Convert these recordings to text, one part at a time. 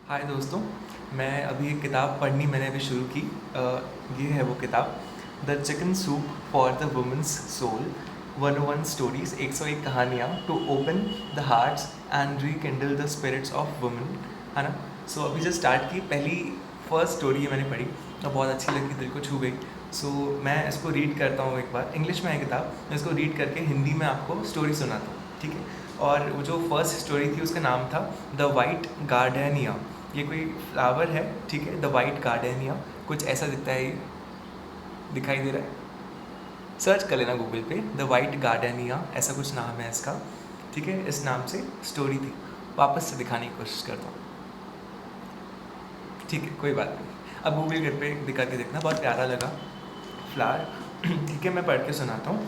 हाय दोस्तों। मैं अभी एक किताब पढ़नी मैंने अभी शुरू की। ये है वो किताब, the chicken soup for the women's soul, 101 stories, 101 कहानियाँ to open the hearts and rekindle the spirits of women, है ना। सो अभी जस्ट स्टार्ट की, पहली फर्स्ट स्टोरी ये मैंने पढ़ी तो बहुत अच्छी लगी, दिल को छू गई। सो मैं इसको रीड करता हूँ एक बार। इंग्लिश में है किताब, मैं इसको रीड करके हिंदी में आपको स्टोरी सुनाता हूँ, ठीक है। और वो जो फर्स्ट स्टोरी थी उसका नाम था द वाइट गार्डेनिया। ये कोई फ्लावर है, ठीक है, द वाइट गार्डेनिया। कुछ ऐसा दिखता है, ये दिखाई दे रहा है, सर्च कर लेना गूगल पे, द वाइट गार्डेनिया, ऐसा कुछ नाम है इसका, ठीक है। इस नाम से स्टोरी थी। वापस से दिखाने की कोशिश करता हूँ, ठीक है, कोई बात नहीं। अब गूगल पे दिखा के देखना, बहुत प्यारा लगा फ्लावर। ठीक है, मैं पढ़ के सुनाता हूँ।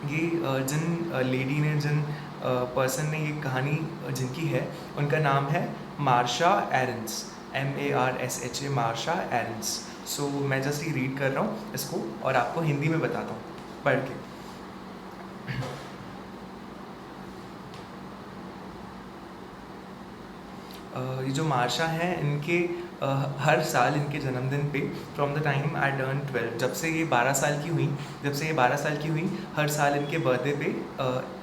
ये जिन लेडी ने, जिन पर्सन ने ये कहानी जिनकी है, उनका नाम है मार्शा एरन्स, MARSHA, मार्शा एरन्स। सो मैं जस्ट ये रीड कर रहा हूँ इसको और आपको हिंदी में बताता हूँ पढ़ के। ये जो मार्शा हैं, इनके हर साल इनके जन्मदिन पे, from the time I turn 12, जब से ये 12 साल की हुई, हर साल इनके बर्थडे पे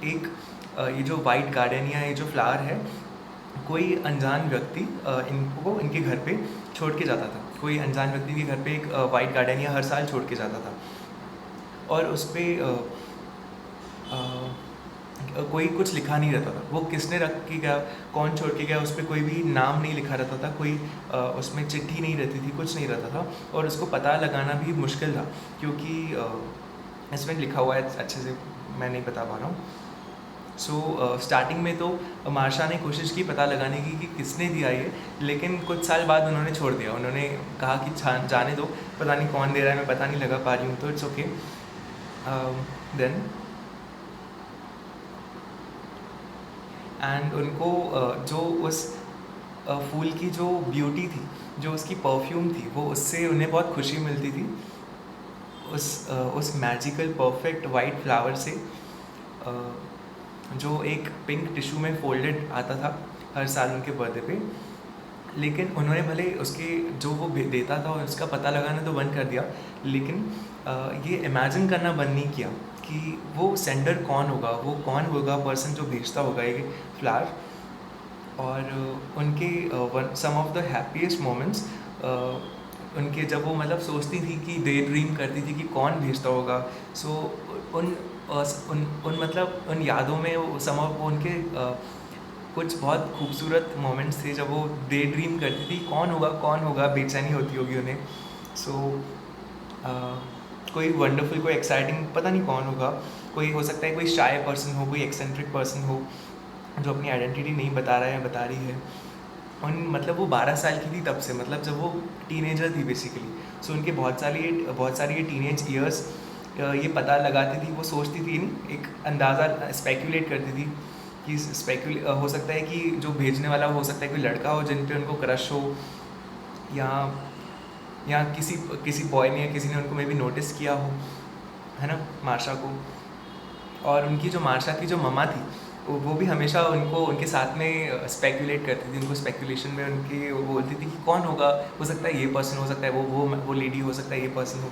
एक ये जो वाइट गार्डेनिया, ये जो फ्लावर है, कोई अनजान व्यक्ति इनको इनके घर पे छोड़ के जाता था। कोई अनजान व्यक्ति के घर पे एक वाइट गार्डेनिया हर साल छोड़ के जाता था। और उस पर कोई कुछ लिखा नहीं रहता था, वो किसने रख के गया, कौन छोड़ के गया, उस पर कोई भी नाम नहीं लिखा रहता था, कोई उसमें चिट्ठी नहीं रहती थी, कुछ नहीं रहता था। और उसको पता लगाना भी मुश्किल था, क्योंकि इसमें लिखा हुआ है अच्छे से, मैं नहीं बता पा रहा हूँ। सो स्टार्टिंग में तो मार्शा ने कोशिश की पता लगाने की कि किसने दिया ये, लेकिन कुछ साल बाद उन्होंने छोड़ दिया। उन्होंने कहा कि जाने दो, पता नहीं कौन दे रहा है, मैं पता नहीं लगा पा रही हूँ, तो इट्स ओके। देन एंड उनको जो उस फूल की जो ब्यूटी थी, जो उसकी परफ्यूम थी, वो उससे उन्हें बहुत खुशी मिलती थी, उस मैजिकल परफेक्ट वाइट फ्लावर से, जो एक पिंक टिश्यू में फोल्डेड आता था हर साल उनके बर्थडे पे। लेकिन उन्होंने भले उसके जो वो देता था और उसका पता लगाना तो बंद कर दिया, लेकिन ये इमेजिन करना बंद नहीं किया कि वो सेंडर कौन होगा, वो कौन होगा पर्सन जो भेजता होगा ये फ्लावर। और उनके सम ऑफ द हैप्पीएस्ट मोमेंट्स, उनके जब वो मतलब सोचती थी कि डे ड्रीम करती थी कि कौन भेजता होगा। सो उन उन मतलब उन यादों में सम ऑफ उनके कुछ बहुत खूबसूरत मोमेंट्स थे, जब वो डे ड्रीम करती थी कौन होगा, बेचैनी होती होगी उन्हें। सो कोई वंडरफुल, कोई एक्साइटिंग, पता नहीं कौन होगा। कोई हो सकता है कोई शाय पर्सन हो, कोई एक्सेंट्रिक पर्सन हो जो अपनी आइडेंटिटी नहीं बता रहा है, बतारही है। उन मतलब वो 12 साल की थी तब से, मतलब जब वो टीनेजर थी बेसिकली। सो उनके बहुत सारी ये टीनेज ईयर्स ये पता लगाती थी, वो सोचती थी नहीं, एक अंदाज़ा स्पेक्यूलेट करती थी कि हो सकता है कि जो भेजने वाला हो सकता है कोई लड़का हो जिन पे उनको क्रश हो, या किसी किसी बॉय ने या किसी ने उनको मे बी नोटिस किया हो, है ना, मार्शा को। और उनकी जो मार्शा की जो मम्मा थी, वो भी हमेशा उनको उनके साथ में स्पेक्यूलेट करती थी, उनको स्पेक्यूलेशन में उनकी वो बोलती थी कि कौन होगा, हो सकता है ये पर्सन, हो सकता है वो लेडी, हो सकता है ये पर्सन हो।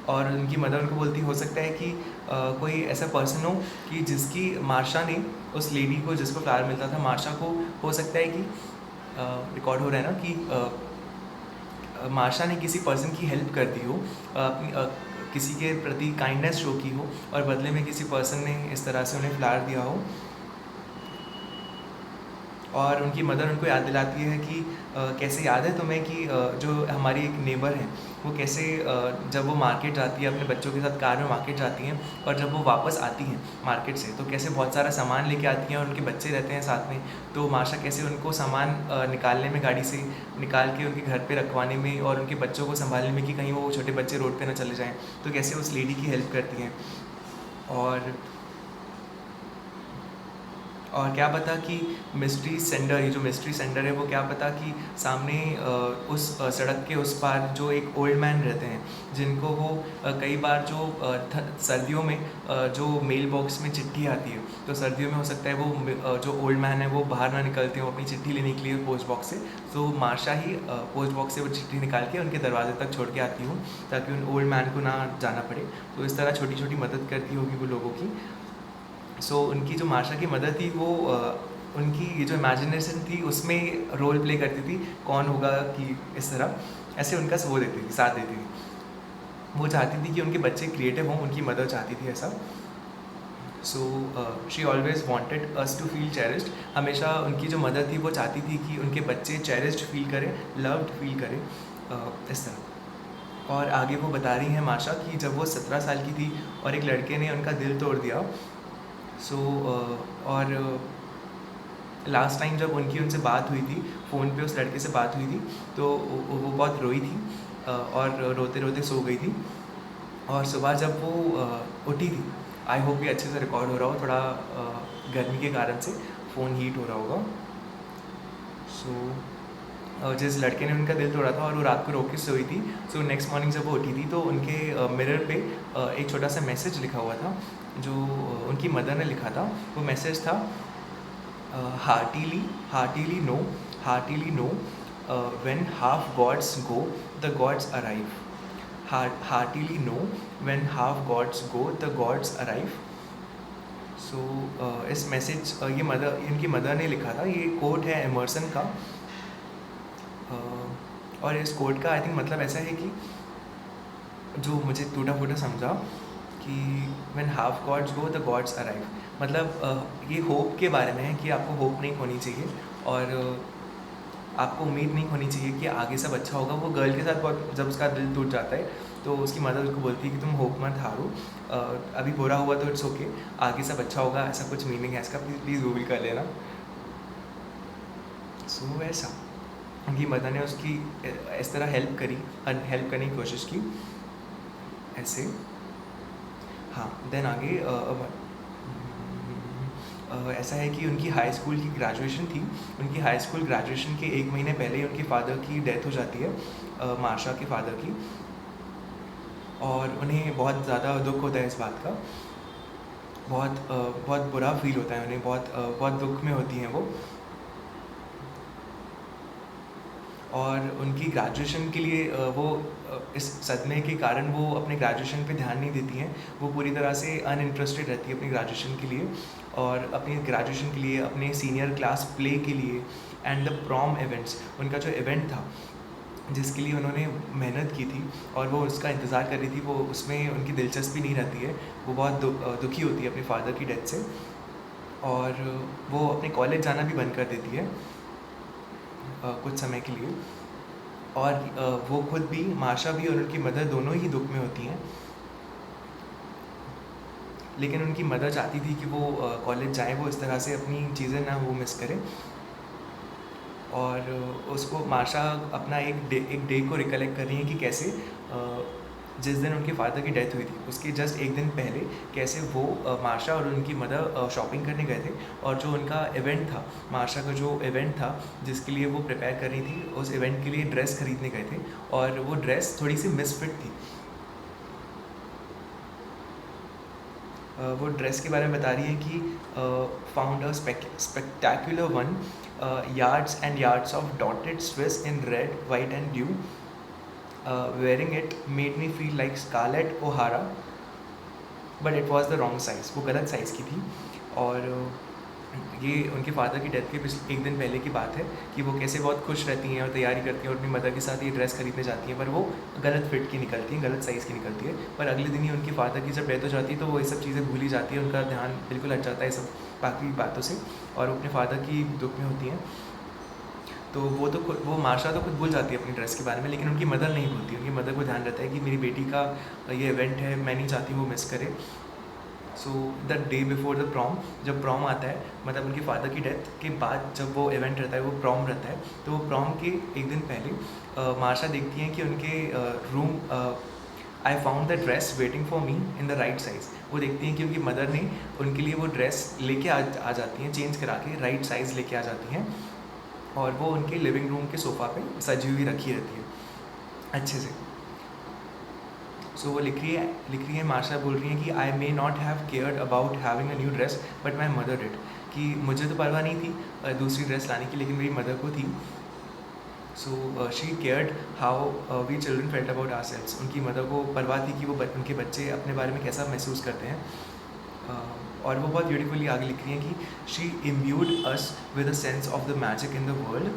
और उनकी मदर उनको बोलती हो सकता है कि कोई ऐसा पर्सन हो कि जिसकी मार्शा ने, उस लेडी को जिसको फ्लावर मिलता था मार्शा को, हो सकता है कि रिकॉर्ड हो रहा है ना कि मार्शा ने किसी पर्सन की हेल्प कर दी हो, अपनी किसी के प्रति काइंडनेस शो की हो, और बदले में किसी पर्सन ने इस तरह से उन्हें फ्लावर दिया हो। और उनकी मदर उनको याद दिलाती है कि कैसे याद है तुम्हें कि जो हमारी एक नेबर है, वो कैसे जब वो मार्केट जाती है अपने बच्चों के साथ कार में मार्केट जाती हैं, और जब वो वापस आती हैं मार्केट से तो कैसे बहुत सारा सामान लेके आती हैं, और उनके बच्चे रहते हैं साथ में। तो मार्शा कैसे उनको सामान निकालने में, गाड़ी से निकाल के उनके घर पे रखवाने में, और उनके बच्चों को संभालने में कि कहीं वो छोटे बच्चे रोड पे ना चले जाएं, तो कैसे उस लेडी की हेल्प करती हैं। और और क्या पता कि मिस्ट्री सेंडर, ये जो मिस्ट्री सेंडर है वो क्या पता कि सामने उस सड़क के उस पार जो एक ओल्ड मैन रहते हैं, जिनको वो कई बार जो सर्दियों में जो मेल बॉक्स में चिट्ठी आती है, तो सर्दियों में हो सकता है वो जो ओल्ड मैन है वो बाहर ना निकलते हो अपनी चिट्ठी लेने के लिए पोस्ट बॉक्स से, तो मार्शा ही पोस्ट बॉक्स से वो चिट्ठी निकाल के उनके दरवाजे तक छोड़ के आती हूँ ताकि उन ओल्ड मैन को ना जाना पड़े। तो इस तरह छोटी छोटी मदद करती होगी वो लोगों की। उनकी जो मार्शा की मदद थी वो उनकी ये जो इमेजिनेशन थी उसमें रोल प्ले करती थी, कौन होगा कि इस तरह ऐसे उनका वो देती थी, साथ देती थी। वो चाहती थी कि उनके बच्चे क्रिएटिव हों, उनकी मदर चाहती थी ऐसा। She always wanted us to feel cherished. हमेशा उनकी जो मदर थी वो चाहती थी कि उनके बच्चे चेरिस्ड फील करें, लव्ड फील करें, इस तरह। और आगे वो बता रही हैं मार्शा कि जब वो 17 साल की थी और एक लड़के ने उनका दिल तोड़ दिया। और लास्ट टाइम जब उनसे बात हुई थी, फ़ोन पे उस लड़के से बात हुई थी, तो वो बहुत रोई थी और रोते रोते सो गई थी। और सुबह जब वो उठी थी, आई होप ये अच्छे से रिकॉर्ड हो रहा हो, थोड़ा गर्मी के कारण से फ़ोन हीट हो रहा होगा। जिस लड़के ने उनका दिल तोड़ा था और वो रात को रो के सोई थी, नेक्स्ट मॉर्निंग जब वो उठी थी तो उनके मिरर पे एक छोटा सा मैसेज लिखा हुआ था जो उनकी मदर ने लिखा था। वो मैसेज था, heartily know when half gods go the gods arrive. Heartily know when half gods go the gods arrive. इस मैसेज इनकी मदर ने लिखा था। ये कोट है एमर्सन का, और इस कोट का आई थिंक मतलब ऐसा है कि जो मुझे टूटा फूटा समझा कि when half gods go the gods arrive, मतलब ये होप के बारे में है कि आपको होप नहीं खोनी चाहिए और आपको उम्मीद नहीं होनी चाहिए कि आगे सब अच्छा होगा। वो गर्ल के साथ बहुत, जब उसका दिल टूट जाता है तो उसकी मदर उसको बोलती है कि तुम होप मत हारो, अभी बुरा हुआ तो इट्स ओके, आगे सब अच्छा होगा, ऐसा कुछ मीनिंग है इसका, प्लीज़ गूगल कर लेना। ऐसा उनकी मदर ने उसकी इस तरह हेल्प करने की कोशिश की ऐसे। हाँ, देन आगे ऐसा है कि उनकी हाई स्कूल की ग्रेजुएशन थी। उनकी हाई स्कूल ग्रेजुएशन के 1 महीने पहले ही उनके फादर की डेथ हो जाती है, मार्शा के फादर की, और उन्हें बहुत ज़्यादा दुख होता है इस बात का। बहुत बुरा फील होता है उन्हें, बहुत दुख में होती हैं वो। और उनकी ग्रेजुएशन के लिए वो इस सदमे के कारण वो अपने ग्रेजुएशन पे ध्यान नहीं देती हैं। वो पूरी तरह से अनइंटरेस्टेड रहती है अपनी ग्रेजुएशन के लिए, और अपनी ग्रेजुएशन के लिए, अपने सीनियर क्लास प्ले के लिए एंड द प्रॉम इवेंट्स, उनका जो इवेंट था जिसके लिए उन्होंने मेहनत की थी और वो उसका इंतज़ार कर रही थी, वो उसमें उनकी दिलचस्पी नहीं रहती है। वो बहुत दुखी होती है अपने फादर की डेथ से, और वो अपने कॉलेज जाना भी बंद कर देती है कुछ समय के लिए। और वो खुद भी, मार्शा भी और उनकी मदर दोनों ही दुख में होती हैं, लेकिन उनकी मदर चाहती थी कि वो कॉलेज जाएँ, वो इस तरह से अपनी चीज़ें ना वो मिस करें। और उसको मार्शा अपना एक डे को रिकलेक्ट कर रही हैं कि कैसे जिस दिन उनके फादर की डेथ हुई थी उसके जस्ट एक दिन पहले कैसे वो मार्शा और उनकी मदर शॉपिंग करने गए थे, और जो उनका इवेंट था, मार्शा का जो इवेंट था जिसके लिए वो प्रिपेयर कर रही थी, उस इवेंट के लिए ड्रेस खरीदने गए थे, और वो ड्रेस थोड़ी सी मिसफिट थी। वो ड्रेस के बारे में बता रही है कि found a spectacular one, yards and yards of dotted Swiss in red, white and blue. Wearing it made me feel like Scarlett O'Hara, but it was the wrong size. वो गलत साइज़ की थी। और ये उनके फादर की death के एक दिन पहले की बात है कि वो कैसे बहुत खुश रहती हैं और तैयारी करती हैं और अपनी मदर के साथ ये ड्रेस खरीदने जाती हैं, पर वो गलत फिट की निकलती हैं, गलत साइज़ की निकलती है। पर अगले दिन ही उनके फादर की जब डेथ हो जाती है तो वो ये सब चीज़ें भूल ही जाती है, उनका ध्यान बिल्कुल हट जाता है सब बाकी बातों से, और अपने फादर की दुख में होती हैं। तो वो मार्शा तो खुद भूल जाती है अपनी ड्रेस के बारे में, लेकिन उनकी मदर नहीं भूलती। उनकी मदर को ध्यान रहता है कि मेरी बेटी का ये इवेंट है, मैं नहीं चाहती वो मिस करे। The day before the prom, जब प्रॉम आता है, मतलब उनके फादर की डेथ के बाद जब वो इवेंट रहता है, वो प्रॉम रहता है, तो वो प्रॉम के एक दिन पहले मार्शा देखती हैं कि उनके room I found the dress waiting for me in the right size. वो देखती हैं कि उनकी मदर ने उनके लिए वो ड्रेस लेके आ जाती हैं, चेंज करा के राइट साइज़ लेके आ जाती हैं, और वो उनके लिविंग रूम के सोफ़ा पे सजी हुई रखी रहती है अच्छे से। सो वो लिख रही है मार्शा बोल रही है कि I may not have cared about having a new dress but my mother did, कि मुझे तो परवाह नहीं थी दूसरी ड्रेस लाने की, लेकिन मेरी मदर को थी। So she cared how we children felt about our selves. उनकी मदर को परवाह थी कि वो उनके बच्चे अपने बारे में कैसा महसूस करते हैं। और वो बहुत ब्यूटीफुली आगे लिख रही हैं कि she imbued us with a sense of the magic in the world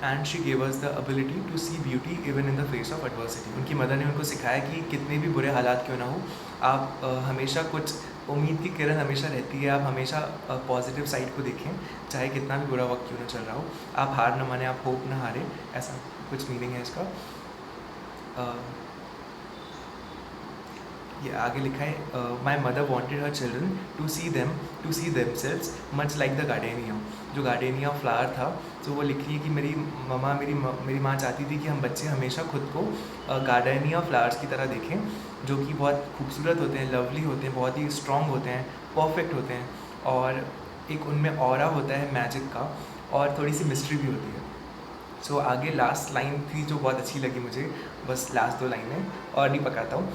and she gave us the ability to see beauty even in the face of adversity. उनकी मदर ने उनको सिखाया कि कितने भी बुरे हालात क्यों ना हो, आप हमेशा कुछ उम्मीद की किरण हमेशा रहती है, आप हमेशा पॉजिटिव साइड को देखें, चाहे कितना भी बुरा वक्त क्यों ना चल रहा हो, आप हार न माने, आप होप ना हारें, ऐसा कुछ मीनिंग है इसका। ये आगे लिखा है my mother wanted her children to see themselves much like the gardenia. जो गार्डेनिया फ्लावर था, तो वो लिख रही है कि मेरी माँ चाहती थी कि हम बच्चे हमेशा खुद को गार्डेनिया फ्लावर्स की तरह देखें, जो कि बहुत खूबसूरत होते हैं, लवली होते हैं, बहुत ही स्ट्रॉन्ग होते हैं, परफेक्ट होते हैं, और एक उनमें ऑरा होता है मैजिक का, और थोड़ी सी मिस्ट्री भी होती है। सो आगे लास्ट लाइन थी जो बहुत अच्छी लगी मुझे, बस लास्ट 2 लाइनें और नहीं पकाता हूँ।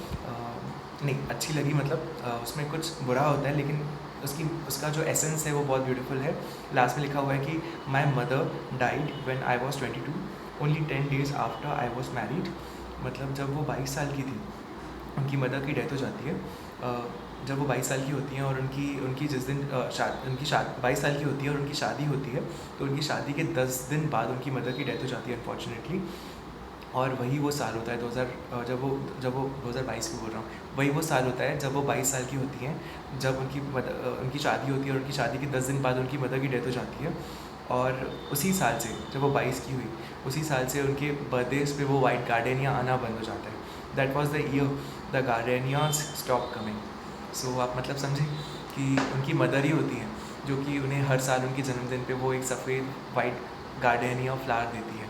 नहीं अच्छी लगी, मतलब उसमें कुछ बुरा होता है, लेकिन उसका जो एसेंस है वो बहुत ब्यूटीफुल है। लास्ट में लिखा हुआ है कि my mother died when I was 22 only 10 days after I was married. मतलब जब वो 22 साल की थी, उनकी मदर की डेथ हो जाती है। जब वो 22 साल की होती हैं और उनकी जिस दिन 22 साल की होती है और उनकी शादी होती है, तो उनकी शादी के 10 दिन बाद उनकी मदर की डेथ हो जाती है अनफॉर्चुनेटली। और वही वो साल होता है 2022 की बोल रहा हूँ, वही वो साल होता है जब वो 22 साल की होती हैं, जब उनकी शादी होती है, और उनकी शादी के 10 दिन बाद उनकी मदर की डेथ हो जाती है। और उसी साल से, जब वो 22 की हुई, उसी साल से उनके बर्थडेज पे वो वाइट गार्डेनिया आना बंद हो जाता है। That was the year the gardenias stop coming. So आप मतलब समझें कि उनकी मदर ही होती हैं जो कि उन्हें हर साल उनके जन्मदिन पे वो एक सफ़ेद वाइट गार्डेनिया फ्लावर देती है,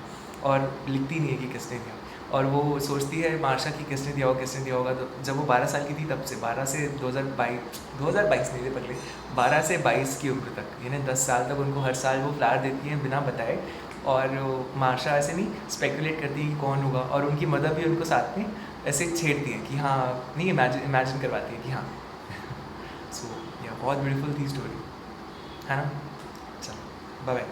और लिखती नहीं है कि किसने दिया, और वो सोचती है मार्शा की किसने दिया होगा। तो जब वो 12 साल की थी, तब से 12 से 2022 नहीं थे पगले, 12 से 22 की उम्र तक, यानी 10 साल तक उनको हर साल वो फ्लावर देती है बिना बताए। और मार्शा ऐसे नहीं स्पेकुलेट करती है कि कौन होगा, और उनकी मदर भी उनको साथ में ऐसे छेड़ती है कि हाँ, नहीं इमेजिन करवाती है कि हाँ। सो या बहुत ब्यूटीफुल थी स्टोरी, है ना। चलो बाय बाय।